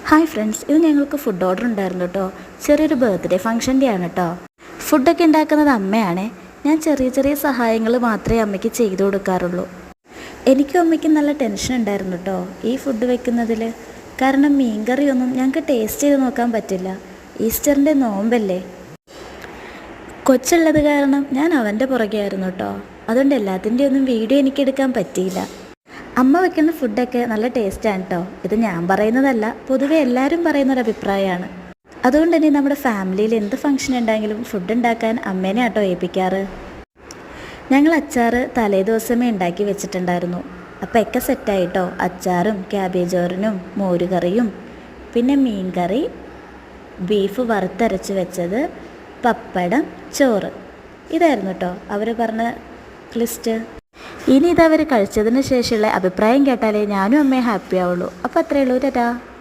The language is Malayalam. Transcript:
ഹായ് ഫ്രണ്ട്സ്, ഇത് ഞങ്ങൾക്ക് ഫുഡ് ഓർഡർ ഉണ്ടായിരുന്നു കേട്ടോ. ചെറിയൊരു ബർത്ത്ഡേ ഫംഗ്ഷൻ്റെ ആണ് കേട്ടോ. ഫുഡൊക്കെ ഉണ്ടാക്കുന്നത് അമ്മയാണേ. ഞാൻ ചെറിയ ചെറിയ സഹായങ്ങൾ മാത്രമേ അമ്മയ്ക്ക് ചെയ്തു കൊടുക്കാറുള്ളൂ. എനിക്കും അമ്മയ്ക്കും നല്ല ടെൻഷൻ ഉണ്ടായിരുന്നു കേട്ടോ ഈ ഫുഡ് വെക്കുന്നതിൽ. കാരണം മീൻകറിയൊന്നും ഞങ്ങൾക്ക് ടേസ്റ്റ് ചെയ്ത് നോക്കാൻ പറ്റില്ല. ഈസ്റ്ററിൻ്റെ നോമ്പല്ലേ, കൊച്ചുള്ളത് കാരണം ഞാൻ അവൻ്റെ പുറകെ ആയിരുന്നു കേട്ടോ. അതുകൊണ്ട് എല്ലാത്തിൻ്റെ ഒന്നും വീഡിയോ എനിക്കെടുക്കാൻ പറ്റിയില്ല. അമ്മ വെക്കുന്ന ഫുഡൊക്കെ നല്ല ടേസ്റ്റാണ് കേട്ടോ. ഇത് ഞാൻ പറയുന്നതല്ല, പൊതുവെ എല്ലാവരും പറയുന്നൊരു അഭിപ്രായമാണ്. അതുകൊണ്ട് തന്നെ നമ്മുടെ ഫാമിലിയിൽ എന്ത് ഫംഗ്ഷൻ ഉണ്ടെങ്കിലും ഫുഡ് ഉണ്ടാക്കാൻ അമ്മേനെ ആട്ടോ ഏൽപ്പിക്കാറ്. ഞങ്ങൾ അച്ചാറ് തലേ ദിവസമേ ഉണ്ടാക്കി വെച്ചിട്ടുണ്ടായിരുന്നു. അപ്പം ഒക്കെ സെറ്റായിട്ടോ. അച്ചാറും ക്യാബേജോറിനും മോരുകറിയും പിന്നെ മീൻ കറി, ബീഫ് വറുത്തരച്ച് വെച്ചത്, പപ്പടം, ചോറ്, ഇതായിരുന്നു കേട്ടോ അവർ പറഞ്ഞ ലിസ്റ്റ്. ഇനി ഇതവർ കഴിച്ചതിന് ശേഷമുള്ള അഭിപ്രായം കേട്ടാലേ ഞാനും അമ്മയെ ഹാപ്പി ആവുള്ളൂ. അപ്പോൾ അത്രയേ ഉള്ളൂ. ടാറ്റാ.